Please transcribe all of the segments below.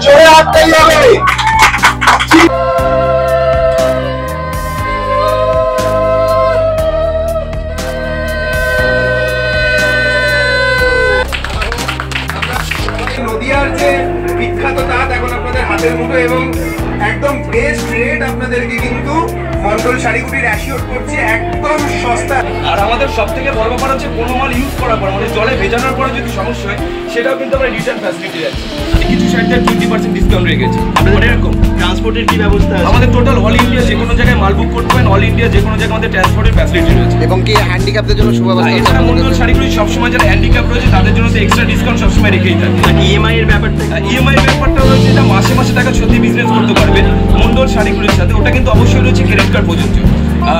জোরে হাততালি হবে। নদিয়ার যে বিখ্যাত তাঁত এখন আপনাদের হাতের মুঠো এবং একদম বেস্ট রেট আপনাদেরকে কিন্তু মন্ডল শাড়িগুলির অ্যাসিওর করছে একদম সস্তা। আর আমাদের সবথেকে বড় ব্যাপার হচ্ছে কোনো মাল ইউজ করার পর মানে জলে ভেজানোর পরে যদি সমস্যা হয় সেটাও কিন্তু আমরা রিটার্ন ফ্যাসিলিটি আছে। কিছু শাড়িতে 20% ডিসকাউন্ট রেখেছি। আপনাদের এরকম ট্রান্সপোর্টের কি ব্যবস্থা আছে? আমাদের টোটাল অল ইন্ডিয়া যে কোনো জায়গায় মাল বুক করতে পারেন, অল ইন্ডিয়া যে কোনো জায়গায় আমাদের ট্রান্সপোর্টের ফ্যাসিলিটি রয়েছে। এবং কি হ্যান্ডিক্যাপদের জন্য সুব্যবস্থা আছে? মন্ডল শাড়িগুলি সবসময় যারা হ্যান্ডিক্যাপ রয়েছে তাদের জন্য তো এক্সট্রা ডিসকাউন্ট সবসময় রেখেই থাকে। আর ইএমআই এর ব্যাপারটা, ইএমআই এর ব্যাপারটা হচ্ছে এটা মাসে মাসে টাকা সত্যি বিজনেস করতে পারবেন মন্ডল শাড়িগুলির সাথে। ওটা কিন্তু অবশ্যই রয়েছে ক্রেডিট কার্ড প্রযোজ্য।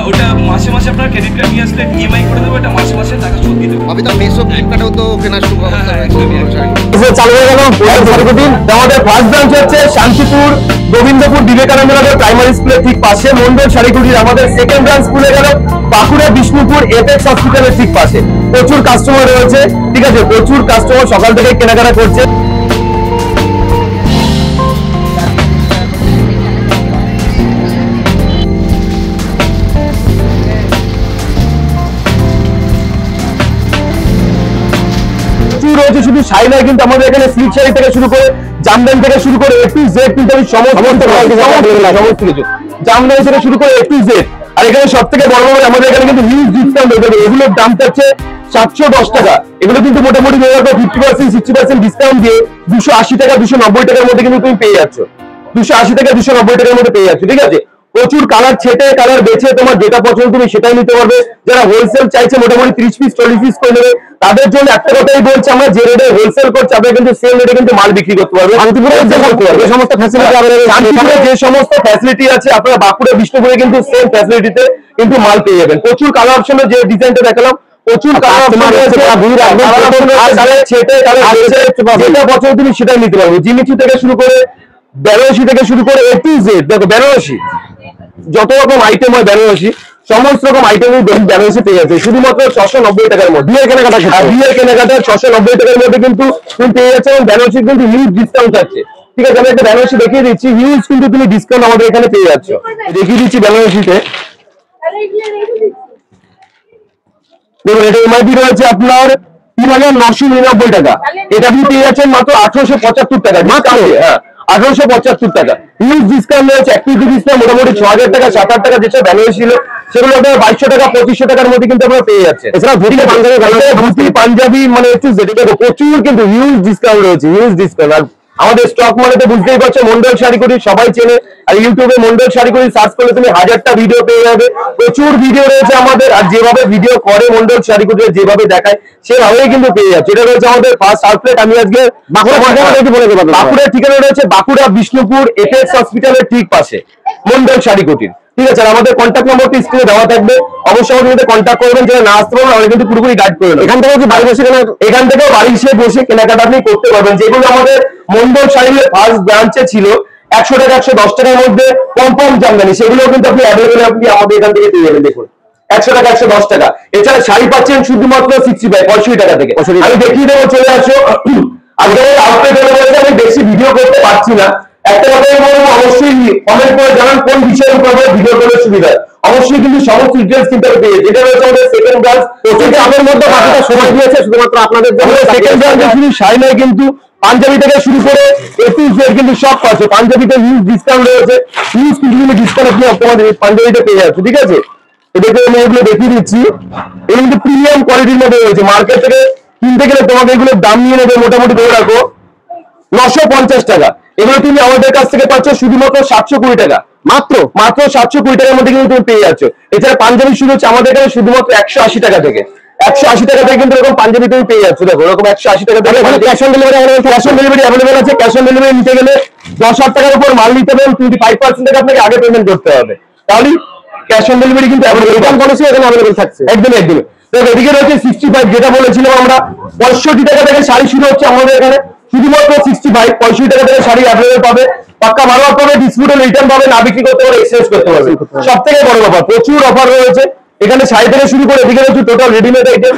ওটা মাসে মাসে আপনার ক্রেডিট কার্ড নিয়ে আসলে ইএমআই করে দেবো, এটা মাসে মাসে টাকা শোধ দিতে হবে। আমি তো মেসো ফ্লিপকার্টেও তো কেনার সুব্যবস্থা রয়েছে। চালু হয়ে গেল শাড়িগুলি। আমাদের ফার্স্ট ব্রাঞ্চ হচ্ছে শান্তিপুর গোবিন্দপুর বিবেকানন্দ নগর প্রাইমারি স্কুলের ঠিক পাশে মন্ডল শাড়িগুলির। আমাদের সেকেন্ড ব্রাঞ্চ খুলে গেল বাঁকুড়া বিষ্ণুপুর এপেক্স হসপিটালের ঠিক পাশে। প্রচুর কাস্টমার রয়েছে, ঠিক আছে, প্রচুর কাস্টমার সকাল থেকে কেনাকাটা করছে। রয়েছে শুধু শাড়ি নয়, কিন্তু আমাদের এখানে সিল্ক শাড়ি থেকে শুরু করে জামদানি থেকে শুরু করে A to Z কিন্তু আমি সমস্ত কিছু জামদানি থেকে শুরু করে A to Z। আর এখানে সব থেকে বড় বড় আমাদের এখানে কিন্তু হিউজ ডিসকাউন্ট হয়ে যাবে। এগুলোর দাম হচ্ছে 710 টাকা। এগুলো কিন্তু মোটামুটি 50% 60% ডিসকাউন্ট দিয়ে 280 টাকা 290 টাকার মধ্যে কিন্তু তুমি পেয়ে যাচ্ছ। 280 টাকা 290 টাকার মধ্যে পেয়ে যাচ্ছ, ঠিক আছে। প্রচুর কালার ছেটে কালার বেছে তোমার যেটা পছন্দ তুমি সেটাই নিতে পারবে। যারা হোলসেল চাইছে মোটামুটি 30 পিস 40 পিস করে নেবে, তাদের জন্য একটা কথাই বলছি, আমরা যে রেটে হোলসেল করছি আপনারা কিন্তু সেম রেটে কিন্তু মাল বিক্রি করতে পারবে। শান্তিপুরে যে সমস্ত ফ্যাসিলিটি শান্তিপুরে যে সমস্ত ফ্যাসিলিটি আছে আপনারা বাঁকুড়া বিষ্ণুপুরে কিন্তু সেম ফ্যাসিলিটিতে কিন্তু মাল পেয়ে যাবেন। প্রচুর কালার অপশনে যে ডিজাইনটা দেখালাম, প্রচুর কালার অপশন রয়েছে, যেটা পছন্দ তুমি সেটাই নিতে পারবে। জিমিচু থেকে শুরু করে বেনারসি থেকে শুরু করে A to Z। দেখো বেনারসি যত রকম আইটেম হয় বেনারসি সমস্ত রকম আইটেম বেনারসি পেয়ে যাচ্ছে শুধুমাত্র 690 টাকার মধ্যে। বিয়ের কেনাকাটা 690 টাকার মধ্যে কিন্তু তুমি পেয়ে যাচ্ছে এবং বেনারসি কিন্তু হিউজ ডিসকাউন্ট আছে, ঠিক আছে। আমি একটা বেনারসি দেখিয়ে দিচ্ছি, হিউজ কিন্তু তুমি ডিসকাউন্ট আমাদের এখানে পেয়ে যাচ্ছ। দেখিয়ে দিচ্ছি বেনারসিতে। দেখুন এটা এমআরপি রয়েছে আপনার 3999 টাকা, এটা আপনি পেয়ে যাচ্ছেন মাত্র 1875 টাকা মাত্র। হ্যাঁ 1875 টাকা হিউজ ডিসকাউন্ট রয়েছে। অ্যাক্টিভিটি ডিসকাউন্ট মোটামুটি 6000 টাকা 7000 টাকা যেসব ব্যানার ছিল সেগুলো আপনার 2200 টাকা 2500 টাকার মধ্যে কিন্তু আপনারা পেয়ে যাচ্ছে। এছাড়া ধুতি পাঞ্জাবি মানে একটু প্রচুর কিন্তু হিউজ ডিসকাউন্ট রয়েছে, হিউজ ডিসকাউন্ট। আর আমাদের স্টক মানে তো বুঝতেই পারছো মন্ডল শাড়িগুলি সবাই চেনে। আর ইউটিউবে মন্ডল শাড়িগুলি সার্চ করলে তুমি 1000টা ভিডিও পেয়ে যাবে। প্রচুর ভিডিও রয়েছে আমাদের, আর যেভাবে ভিডিও করে মন্ডল শাড়িগুলি যেভাবে দেখায় সেভাবেই কিন্তু পেয়ে যাচ্ছে। এটা রয়েছে আমাদের ফার্স্ট আউটলেট। আমি আজকে বাঁকুড়ার ঠিকানা রয়েছে বাঁকুড়া বিষ্ণুপুর এপেক্স হসপিটালের ঠিক পাশে মন্ডল শাড়িগুলির, ঠিক আছে। আর আমাদের কন্ট্যাক্ট নম্বরটি স্ক্রিনে দেওয়া থাকবে, অবশ্যই আমাদের কন্ট্যাক্ট করবেন। যারা না আসতে পারবেন আমরা কিন্তু পুরোপুরি গাইড করে দেবো। এখান থেকে কি বাড়ি বসে এখান থেকেও বাড়ি বসে কেনাকাটা আপনি করতে পারবেন। যেগুলো আমাদের মন্ডল শাড়ির ফার্স্ট ব্রাঞ্চে ছিল 100 টাকা 110 টাকার মধ্যে কম জামদানি, সেগুলো কিন্তু আপনি অ্যাভেলেবেল আপনি আমাদের এখান থেকে পেয়ে যাবেন। দেখুন 100 টাকা 110 টাকা। এছাড়া শাড়ি পাচ্ছেন শুধুমাত্র 65 টাকা থেকে। আমি দেখিয়ে দেবো, চলে আসো। আজকে আউটলেট বলেছে আমি বেশি ভিডিও করতে পারছি না, একটা কথাই বলবো, অবশ্যই কমেন্ট করে জানান কোন বিষয়ের উপর ভিডিও করলে সুবিধা। অবশ্যই কিন্তু সমস্ত ডিটেইলস কিন্তু পেয়ে যেটা রয়েছে আমাদের সেকেন্ড ব্রাঞ্চ। প্রত্যেকে আমাদের মধ্যে বাকিটা সময় দিয়েছে শুধুমাত্র আপনাদের জন্য। সেকেন্ড ব্রাঞ্চে শুধু শাড়ি নয় কিন্তু পাঞ্জাবি থেকে শুরু করে A to Z কিন্তু সব পাচ্ছে। পাঞ্জাবিতে হিউজ ডিসকাউন্ট রয়েছে, হিউজ কিন্তু ডিসকাউন্ট আপনি আপনাদের পাঞ্জাবিতে পেয়ে যাচ্ছে, ঠিক আছে। এটাকে আমি এগুলো দেখিয়ে দিচ্ছি, এগুলো কিন্তু প্রিমিয়াম কোয়ালিটির মধ্যে রয়েছে। মার্কেট থেকে কিনতে গেলে তোমাকে এগুলোর দাম নিয়ে নেবে মোটামুটি ধরে রাখো 950 টাকা। এগুলো তুমি আমাদের কাছ থেকে পাচ্ছ শুধুমাত্র 720 টাকা, মাত্র 720 টাকার মধ্যে কিন্তু তুমি পেয়ে যাচ্ছ। এছাড়া পাঞ্জাবি শুরু হচ্ছে আমাদের এখানে শুধুমাত্র 180 টাকা থেকে। 180 টাকা থেকে কিন্তু এরকম পাঞ্জাবি তুমি পেয়ে যাচ্ছ। দেখো এরকম 180 টাকা থেকে ক্যাশ অন ডেলিভারি অ্যাভেলেবেল আছে। ক্যাশ অন ডেলিভারি নিতে গেলে 10,000 টাকার উপর মাল নিতে গেলে 25% টাকা আপনাকে আগে পেমেন্ট করতে হবে, তাহলে ক্যাশ অন ডেলিভারি কিন্তু রিটার্ন পলিসি এখানে অ্যাভেলেবেল থাকছে। একদম দেখো এদিকে রয়েছে 65, যেটা বলেছিলাম আমরা 65 টাকা থেকে শাড়ি শুরু হচ্ছে আমাদের এখানে শুধুমাত্র 65 টাকা থেকে শাড়ি অ্যাভেলেবেল পাবে। পাক্কা ভালো পাবে, ডিসপিউটেড রিটার্ন পাবে, না বিক্রি করতে পারবে, এক্সচেঞ্জ করতে পারবে। সব থেকে বড় ব্যাপার প্রচুর অফার রয়েছে এখানে শাড়ি থেকে শুরু করে এদিকে রয়েছে total readymade item,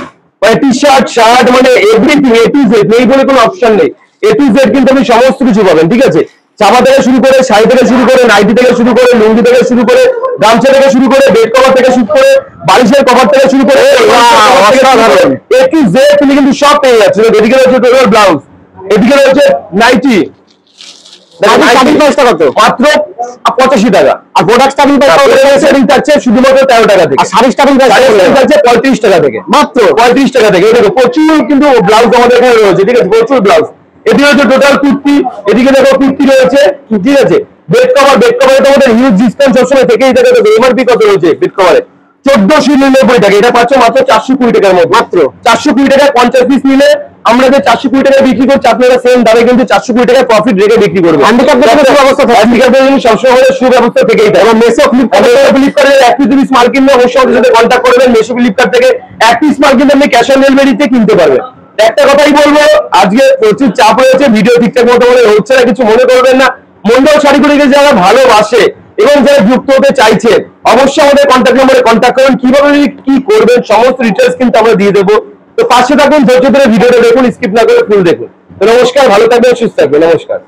T shirt shirt মানে এভরিথিং A to Z, নেই বলে কোনো অপশন নেই। A to Z কিন্তু আপনি সমস্ত কিছু পাবেন, ঠিক আছে? চাপা থেকে শুরু করে, শাড়ি থেকে শুরু করে, নাইটি থেকে শুরু করে, লুঙ্গি থেকে শুরু করে, গামছা থেকে শুরু করে, বেড কভার থেকে শুরু করে, বালিশের কভার থেকে শুরু করে A to Z তুমি কিন্তু সব পেয়ে যাচ্ছ। এদিকে রয়েছে টোটাল ব্লাউজ, এদিকে রয়েছে নাইটি, মাত্র 85 টাকা। আর প্রোডাক্ট স্টার্টিং থাকছে শুধুমাত্র 13 টাকা থেকে। আর শাড়ি স্টার্টিং থাকছে 35 টাকা থেকে, মাত্র 35 টাকা থেকে। দেখো প্রচুর কিন্তু ব্লাউজ আমাদের এখানে রয়েছে, ঠিক আছে? প্রচুর ব্লাউজ। এদিকে হচ্ছে টোটাল কুর্তি, এদিকে দেখো কুর্তি রয়েছে, ঠিক আছে? বেড কভারে তোমাদের হিউজ ডিসকাউন্ট সবসময় থেকেই থাকে। এমআরপি কত রয়েছে বেড কভারে? 1499 টাকা। এটা পাচ্ছ মাত্র 420 টাকার মধ্যে, মাত্র 420 টাকা। 50 পিস নিলে আমরা যে 420 টাকা বিক্রি করছি, আপনারা সেম দামে কিন্তু 420 টাকা প্রফিট রেখে বিক্রি করবেন। হ্যান্ডিক্যাপের সুব্যবস্থা থাকে, হ্যান্ডিক্যাপের জন্য সবসময় সুব্যবস্থা থেকেই থাকে। এবং মেসো ফ্লিপকার্টে 1 পিস মাল কিনলে অবশ্যই আমাদের সাথে কন্ট্যাক্ট করবেন। মেসো ফ্লিপকার্ট থেকে 1 পিস মাল কিনলে আপনি ক্যাশ অন ডেলিভারিতে কিনতে পারবেন। একটা কথাই বলবো, আজকে প্রচুর চাপ হয়েছে, ভিডিও ঠিকঠাক মতো হচ্ছে না, কিছু মনে করবেন না। মন্ডল শাড়িগুলিকে যারা ভালোবাসে এবং যারা যুক্ত হতে চাইছে, অবশ্যই আমাদের কন্ট্যাক্ট নম্বরে কন্ট্যাক্ট করুন। কিভাবে কি করবেন সমস্ত ডিটেলস কিন্তু আমরা দিয়ে দেবো। তো পাশে থাকুন, ধৈর্য ধরে ভিডিওটা দেখুন, স্কিপ না করে ফুল দেখুন। তো নমস্কার, ভালো থাকবেন, সুস্থ থাকবেন, নমস্কার।